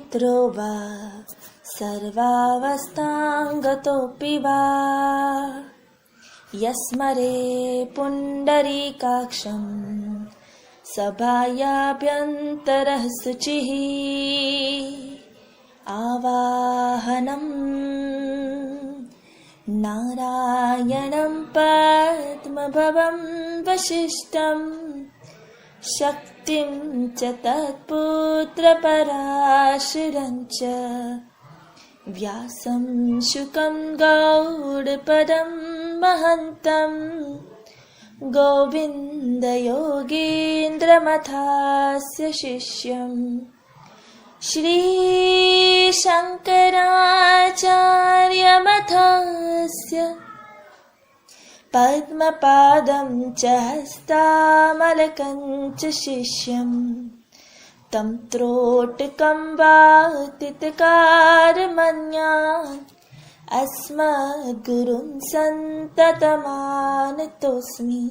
मित्रो वा सर्वावस्थां गतोऽपि वा यस्मरे पुण्डरीकाक्षं सभायाभ्यन्तरः शुचिः आवाहनं नारायणं पद्मभवं वसिष्ठं शक्तिं च तत्पुत्रपराशरं च व्यासं शुकं गौडपदं महन्तं गोविन्दयोगीन्द्रमथास्य शिष्यम् श्रीशङ्कराचार्यमथस्य पद्मपादं च हस्तामलकं च शिष्यं तं त्रोटकं वातितकारमन्यान् अस्मद्गुरुं सन्ततमानतोऽस्मि।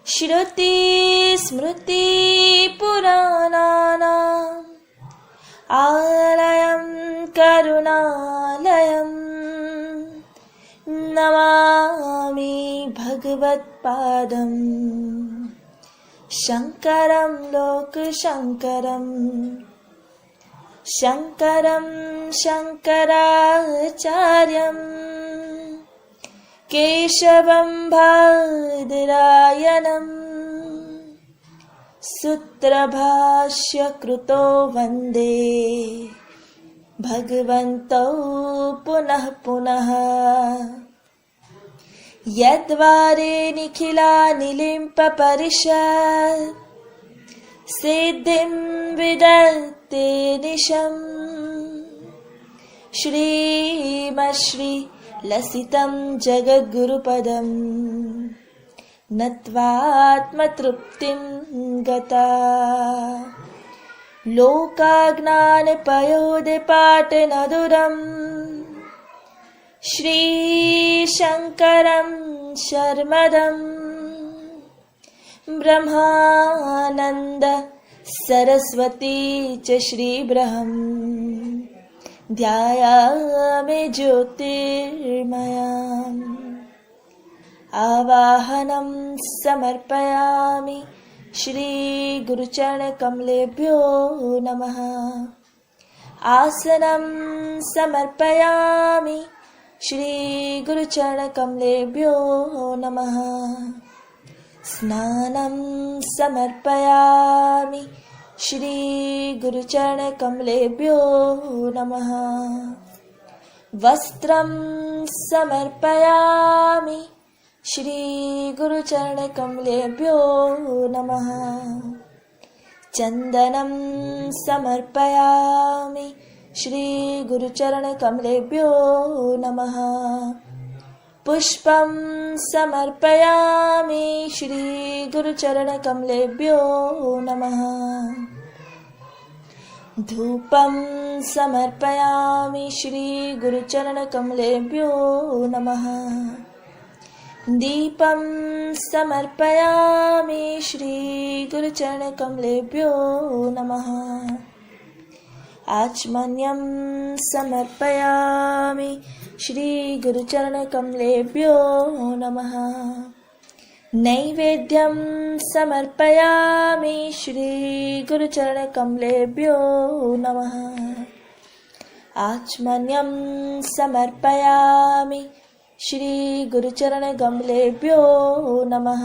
श्रुतिस्मृतिपुराणानाम् आलयं करुणालयं नमामि भगवत्पादं शङ्करं लोकशङ्करं शङ्करं शङ्कराचार्यं केशवं बादरायणम् सूत्रभाष्यकृतो वन्दे भगवन्तौ पुनः पुनः यद्वारे निखिलानिलिम्पपरिषत् सिद्धिं विदत्ते निशम् श्रीमश्री लसितं जगद्गुरुपदम् नत्वात्मतृप्तिं गता लोकाज्ञानपयोदपाटनदुरम् श्रीशङ्करं शर्मदं ब्रह्मानन्द सरस्वती च श्रीब्रह्म ध्यायामि ज्योतिर्मयाम् आवाहनं समर्पयामि श्रीगुरुचरणकमलेभ्यो नमः। आसनं समर्पयामि श्रीगुरुचरणकमलेभ्यो नमः। स्नानं समर्पयामि श्रीगुरुचरणकमलेभ्यो नमः। वस्त्रं समर्पयामि श्रीगुरुचरणकमलेभ्यो नमः। चन्दनं समर्पयामि श्रीगुरुचरणकमलेभ्यो नमः। पुष्पं समर्पयामि श्रीगुरुचरणकमलेभ्यो नमः। धूपं समर्पयामि श्रीगुरुचरणकमलेभ्यो नमः। दीपं समर्पयामि श्रीगुरुचरणकमलेभ्यो नमः। आचमन्यं समर्पयामि श्रीगुरुचरणकमलेभ्यो नमः। नैवेद्यं समर्पयामि श्रीगुरुचरणकमलेभ्यो नमः। आचमन्यं समर्पयामि श्रीगुरुचरणकमलेभ्यो नमः।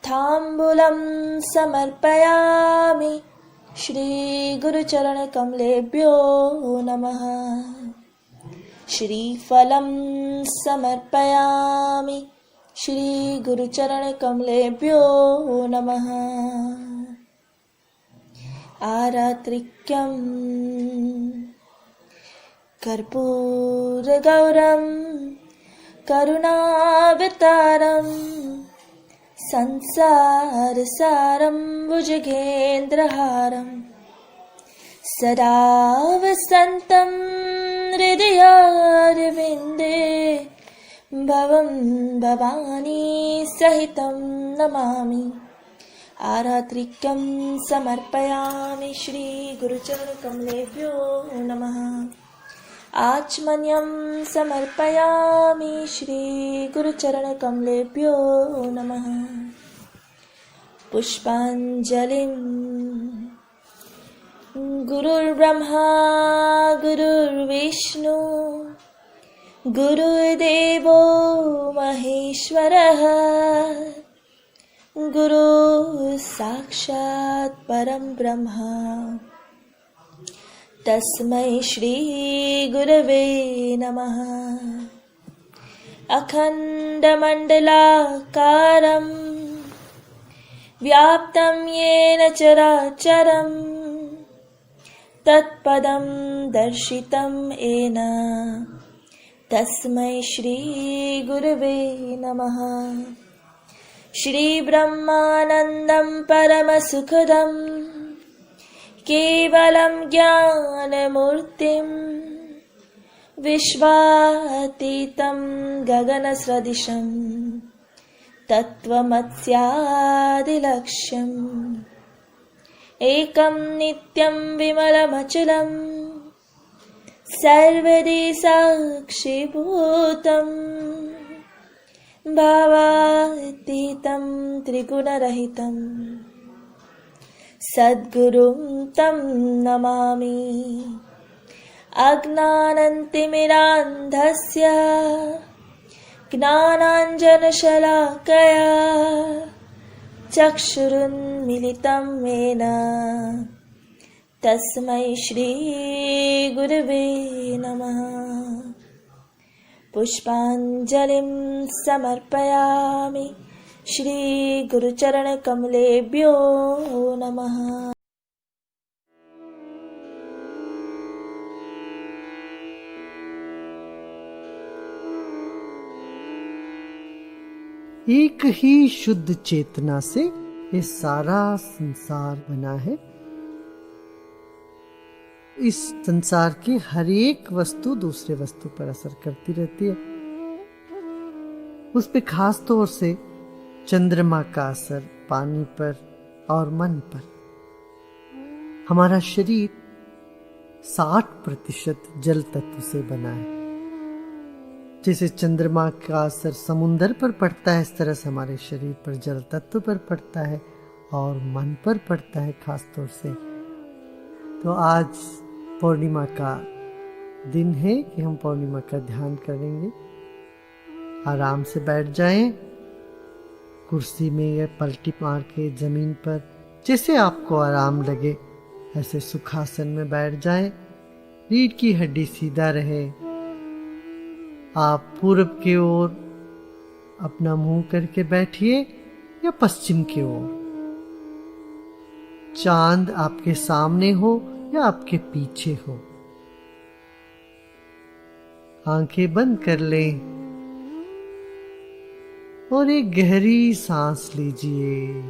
ताम्बूलं समर्पयामि श्रीगुरुचरणकमलेभ्यो नमः। श्रीफलं समर्पयामि श्रीगुरुचरणकमलेभ्यो नमः। आरात्रिक्यं कर्पूरगौरं करुणावतारं संसारसारं भुजगेन्द्रहारं सदा वसन्तं हृदयारविन्दे भवं भवानी सहितं नमामि। आरात्रिक्यं समर्पयामि श्रीगुरुचरणकमलेभ्यो नमः। आचमन्यं समर्पयामि श्रीगुरुचरणकमलेभ्यो नमः। पुष्पाञ्जलिं गुरुर्ब्रह्मा गुरुर्विष्णु गुरुर्देवो महेश्वरः गुरु साक्षात् परं ब्रह्म तस्मै श्री गुरवे नमः। अखण्डमण्डलाकारं व्याप्तं येन चराचरं तत्पदं दर्शितं येन तस्मै श्री गुरवे नमः। श्रीब्रह्मानन्दं परमसुखदं केवलं ज्ञानमूर्तिं विश्वातीतं गगनसदृशं तत्त्वमस्यादिलक्ष्यम् एकं नित्यं विमलमचलं सर्वदि साक्षिभूतं भावातीतं त्रिगुणरहितं सद्गुरुं तं नमामि। अज्ञानतिमिरान्धस्य ज्ञानाञ्जनशलाकया चक्षुरुन्मीलितं येन तस्मै श्री गुरवे नमः। पुष्पाञ्जलिं समर्पयामि श्रीगुरुचरणकमलेभ्यो नमः। एक ही शुद्ध चेतना से ये सारा संसार बना है। इस संसार की हर एक वस्तु दूसरे वस्तु पर असर करती रहती है। उस पे खास तौर से चंद्रमा का असर पानी पर और मन पर। हमारा शरीर 60% जल तत्व से बना है। जैसे चंद्रमा का असर समुंदर पर पड़ता है, इस तरह से हमारे शरीर पर जल तत्व पर पड़ता है और मन पर पड़ता है खास तौर से। तो आज पूर्णिमा का दिन है कि हम पूर्णिमा का ध्यान करेंगे। आराम से बैठ जाएं, कुर्सी में या पलटी मार के जमीन पर, जैसे आपको आराम लगे ऐसे सुखासन में बैठ जाएं। रीढ़ की हड्डी सीधा रहे। आप पूरब की ओर अपना मुंह करके बैठिए या पश्चिम की ओर। चांद आपके सामने हो या आपके पीछे हो। आंखें बंद कर लें और एक गहरी सांस लीजिए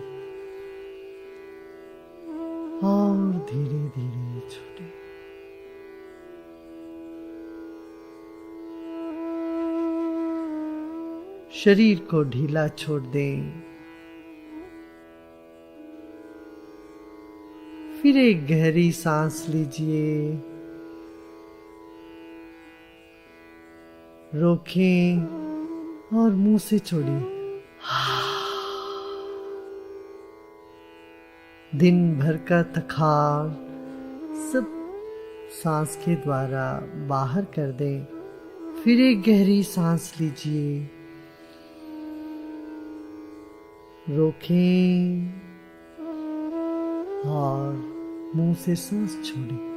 और धीरे धीरे छोड़े। शरीर को ढीला छोड़ दें। फिर एक गहरी सांस लीजिए, रोकें और मुंह से छोड़िए। दिन भर का थकान सब सांस के द्वारा बाहर कर दें। फिर एक गहरी सांस लीजिए, रोकें और मुंह से सांस छोड़ें।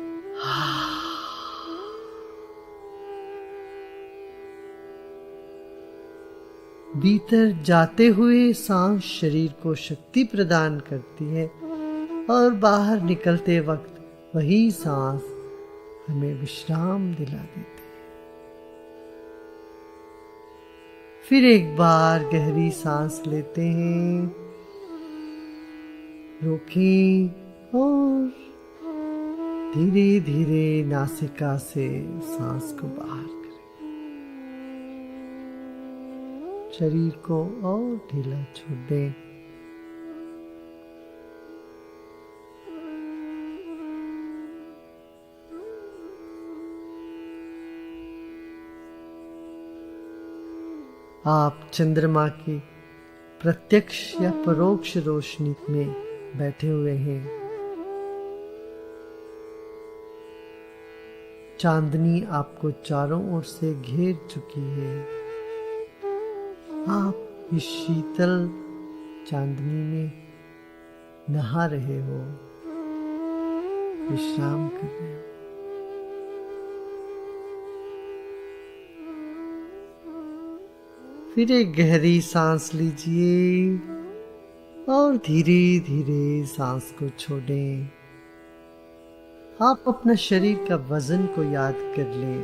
भीतर जाते हुए सांस शरीर को शक्ति प्रदान करती है और बाहर निकलते वक्त वही सांस हमें विश्राम दिला देती है। फिर एक बार गहरी सांस लेते हैं, रोकें और धीरे धीरे नासिका से सांस को बाहर करें। शरीर को और ढीला छोड़ दें। आप चंद्रमा की प्रत्यक्ष या परोक्ष रोशनी में बैठे हुए हैं। चांदनी आपको चारों ओर से घेर चुकी है। आप इस शीतल चांदनी में नहा रहे हो, विश्राम कर रहे हो। फिर एक गहरी सांस लीजिए और धीरे धीरे सांस को छोड़ें। आप अपना शरीर का वजन को याद कर लें,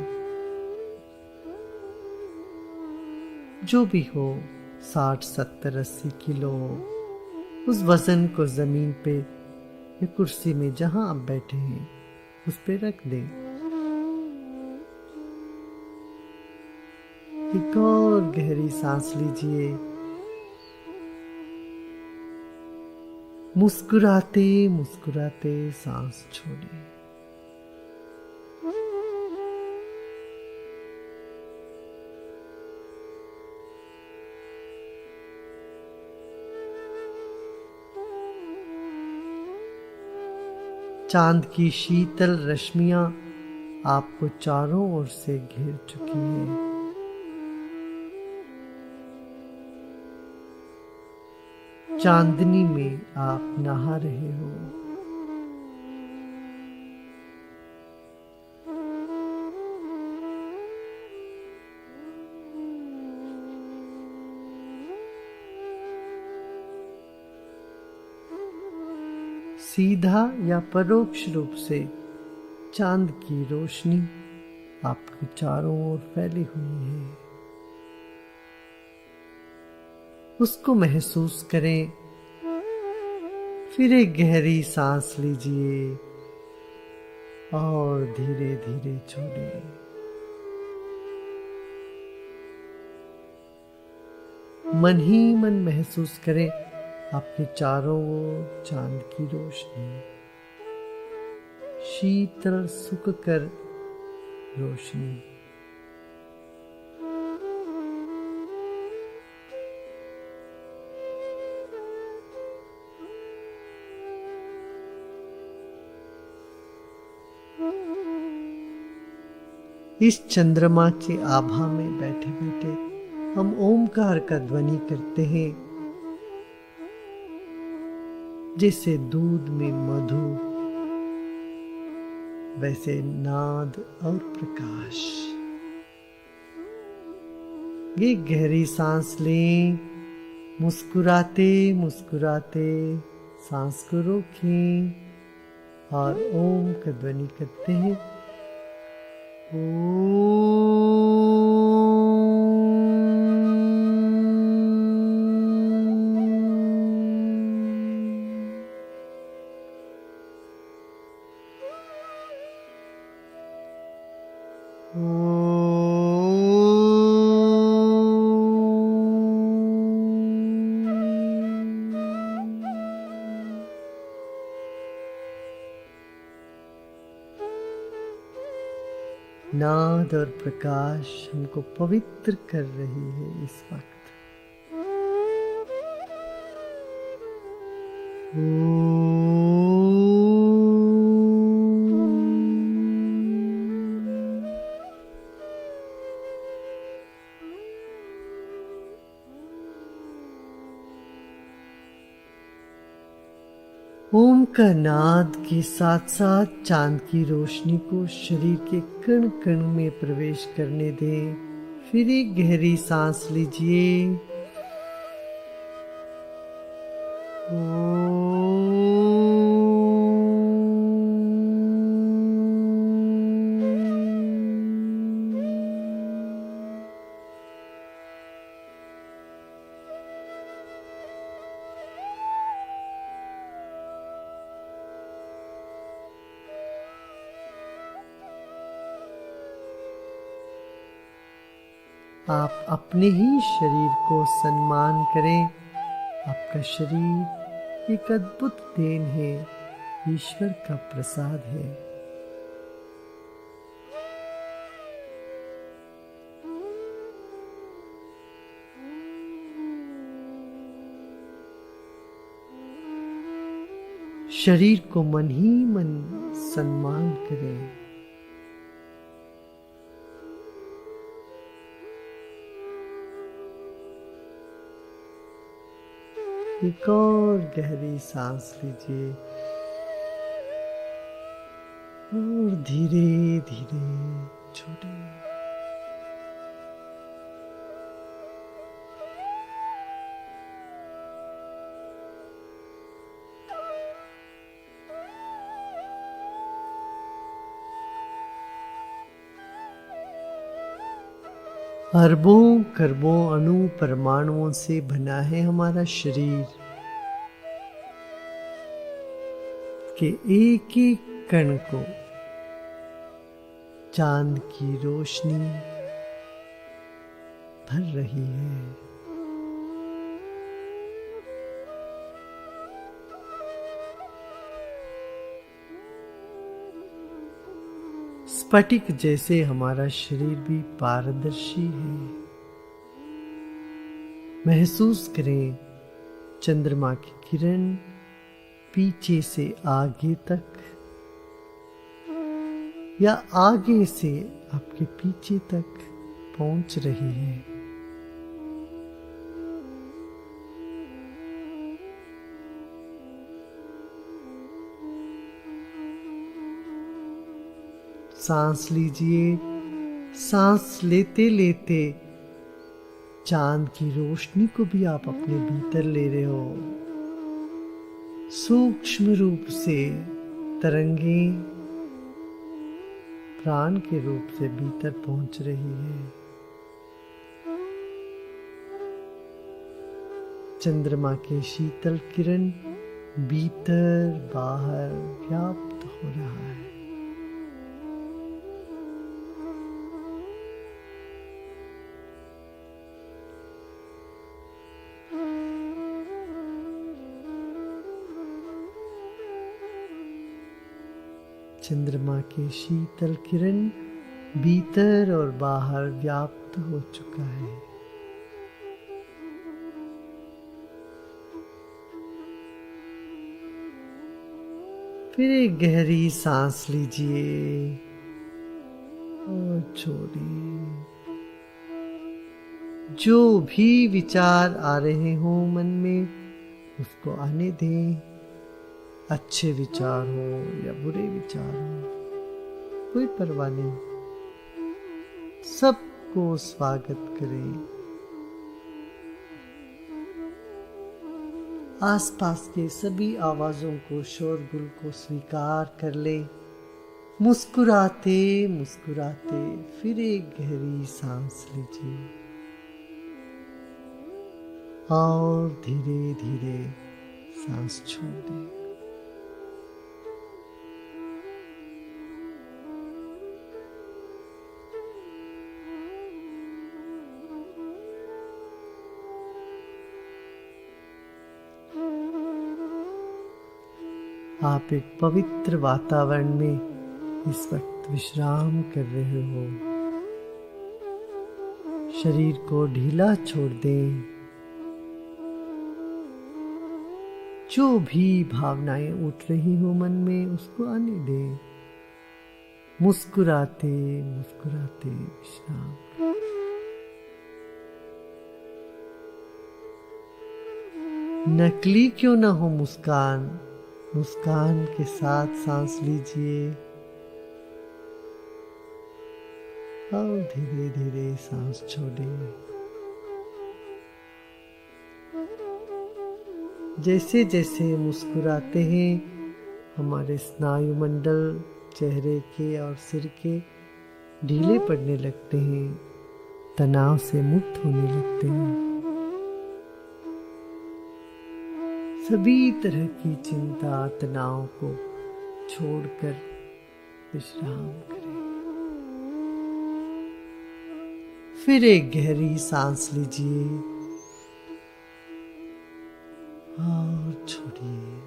जो भी हो, 60, 70, 80 किलो। उस वजन को जमीन पे या कुर्सी में जहां आप बैठे हैं उस पे रख दें। एक और गहरी सांस लीजिए। मुस्कुराते मुस्कुराते सांस छोड़िए। चांद की शीतल रश्मियां आपको चारों ओर से घेर चुकी है। चांदनी में आप नहा रहे हो। सीधा या परोक्ष रूप से चांद की रोशनी आपके चारों ओर फैली हुई है। उसको महसूस करें। फिर एक गहरी सांस लीजिए और धीरे धीरे छोड़िए। मन ही मन महसूस करें आपके चारों ओर चांद की रोशनी, शीतल सुखकर रोशनी। इस चंद्रमा के आभा में बैठे बैठे हम ओमकार का ध्वनि करते हैं, जैसे दूध में मधु वैसे नाद और प्रकाश। ये गहरी सांस लें, मुस्कुराते मुस्कुराते सांस को रोकें और ओम का ध्वनि करते हैं। नाद और प्रकाश हमको पवित्र कर रही है इस वक्त। ओम का नाद के साथ साथ चांद की रोशनी को शरीर के कण कण में प्रवेश करने दें। फिर एक गहरी सांस लीजिए। आप अपने ही शरीर को सम्मान करें। आपका शरीर एक अद्भुत देन है, ईश्वर का प्रसाद है। शरीर को मन ही मन सम्मान करें। एक और गहरी सांस लीजिए और धीरे धीरे छोड़िए। अरबों खरबों अणु परमाणुओं से बना है हमारा शरीर के एक एक कण को चांद की रोशनी भर रही है। स्फटिक जैसे हमारा शरीर भी पारदर्शी है। महसूस करें चंद्रमा की किरण पीछे से आगे तक या आगे से आपके पीछे तक पहुंच रही है। सांस लीजिए। सांस लेते लेते चांद की रोशनी को भी आप अपने भीतर ले रहे हो। सूक्ष्म रूप से तरंगें प्राण के रूप से भीतर पहुंच रही है। चंद्रमा के शीतल किरण भीतर बाहर व्याप्त हो रहा है। चंद्रमा के शीतल किरण भीतर और बाहर व्याप्त हो चुका है। फिर एक गहरी सांस लीजिए और छोड़िए। जो भी विचार आ रहे हो मन में उसको आने दें। अच्छे विचार हो या बुरे विचार हो, कोई परवाह नहीं। सबको स्वागत करें। आसपास के सभी आवाजों को, शोरगुल को स्वीकार कर ले। मुस्कुराते मुस्कुराते फिर एक गहरी सांस लीजिए और धीरे धीरे सांस छोड़ दें। आप एक पवित्र वातावरण में इस वक्त विश्राम कर रहे हो। शरीर को ढीला छोड़ दें। जो भी भावनाएं उठ रही हो मन में उसको आने दें। मुस्कुराते मुस्कुराते विश्राम। नकली क्यों ना हो मुस्कान, मुस्कान के साथ सांस लीजिए और धीरे धीरे सांस छोड़िए। जैसे जैसे मुस्कुराते हैं हमारे स्नायु मंडल चेहरे के और सिर के ढीले पड़ने लगते हैं, तनाव से मुक्त होने लगते हैं। सभी तरह की चिंता तनाव को छोड़कर विश्राम करें। फिर एक गहरी सांस लीजिए और छोड़िए।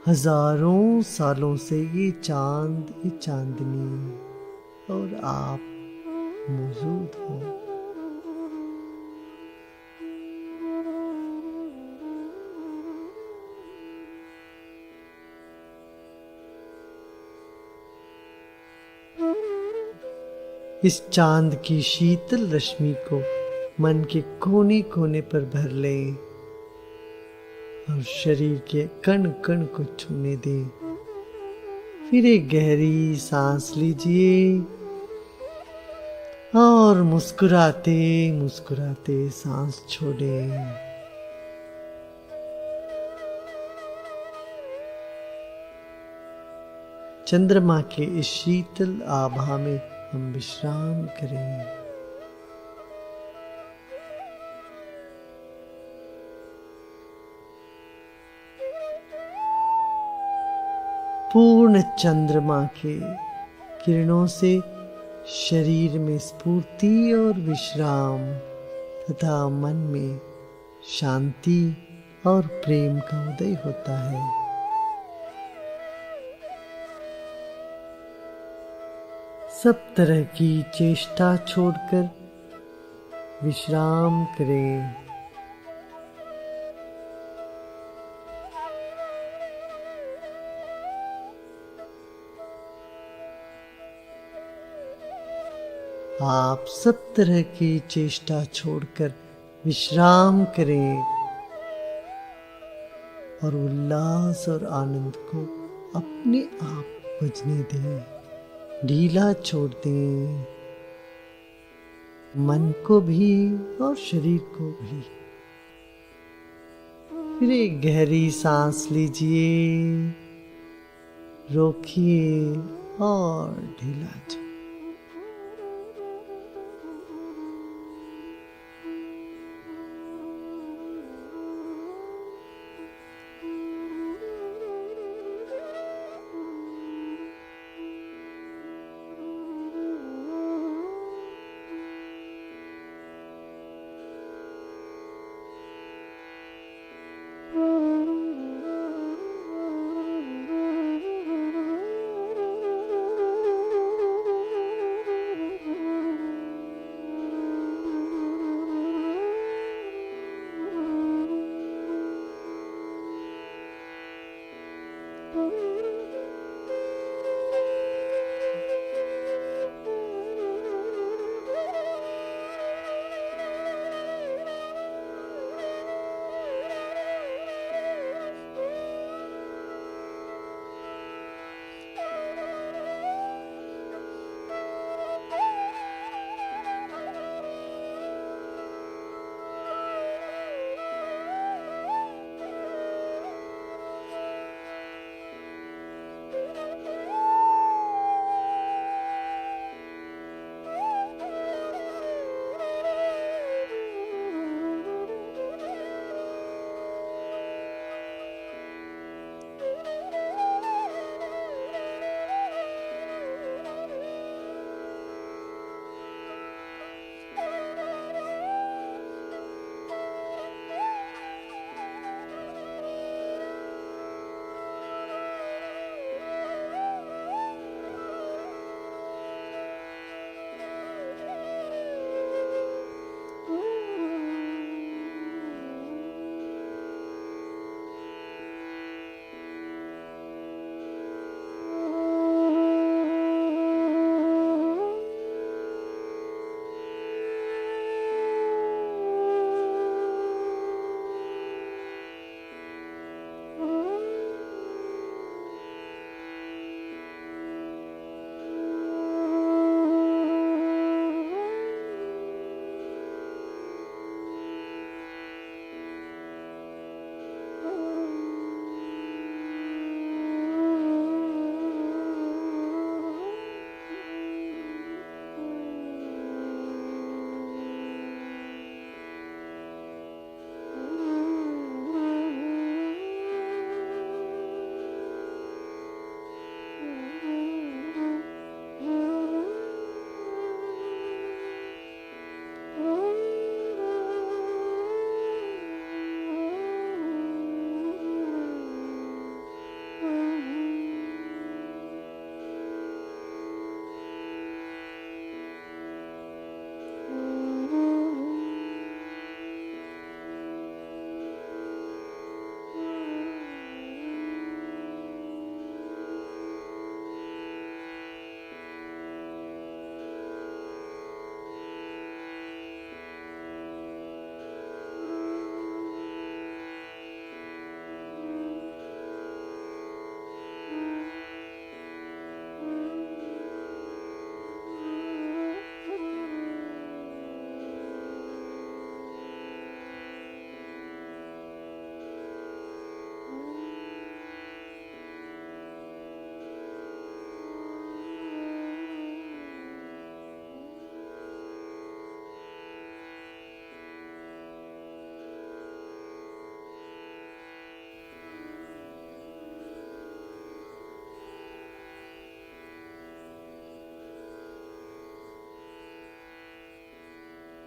हजारों सालों से ये चांद, ये चांदनी और आप मौजूद हो। इस चांद की शीतल रश्मि को मन के कोने कोने पर भर ले और शरीर के कण कण को छूने दे। फिर एक गहरी सांस लीजिए और मुस्कुराते मुस्कुराते सांस छोड़े। चंद्रमा के इस शीतल आभा में हम विश्राम करें। पूर्ण चंद्रमा के किरणों से शरीर में स्फूर्ति और विश्राम तथा मन में शांति और प्रेम का उदय होता है। सब तरह की चेष्टा छोड़कर विश्राम करें। आप सब तरह की चेष्टा छोड़कर विश्राम करें और उल्लास और आनंद को अपने आप बजने दें। ढीला छोड़ दें, मन को भी और शरीर को भी। फिर एक गहरी सांस लीजिए, रोकिए और ढीला छोड़।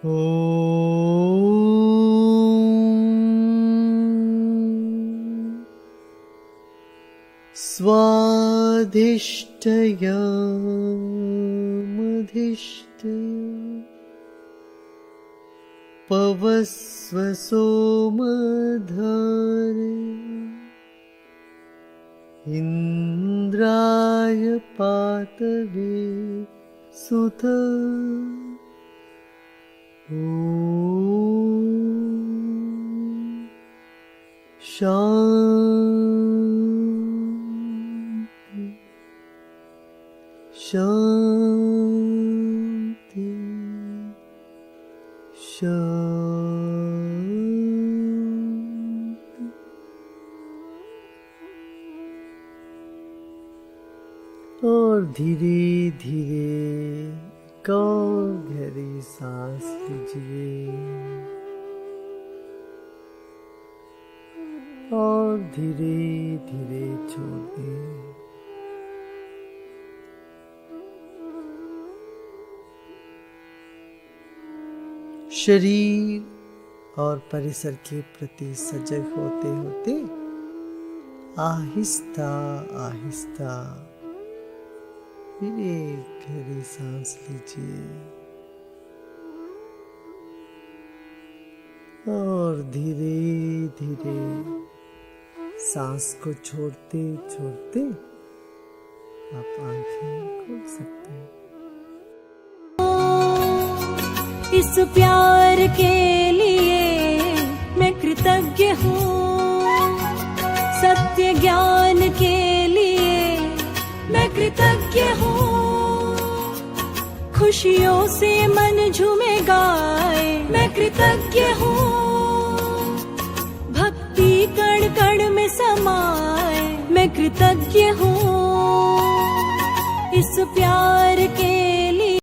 स्वाधिष्ठयामधिष्ठया पवस्व सोमधारे इन्द्राय पातवे सुत शांति शांति शांति। और धीरे धीरे गहरी सांस लीजिए और धीरे धीरे छोड़ दें। शरीर और परिसर के प्रति सजग होते होते आहिस्ता आहिस्ता फिर एक गहरी सांस लीजिए और धीरे धीरे सांस को छोड़ते छोड़ते आप आंखें खोल सकते हैं। इस प्यार के लिए मैं कृतज्ञ हूँ, सत्य ज्ञान के लिए मैं कृतज्ञ हूँ। खुशियों से मन झूमे गाए मैं कृतज्ञ हूँ। भक्ति कण कण में समाए मैं कृतज्ञ हूँ। इस प्यार के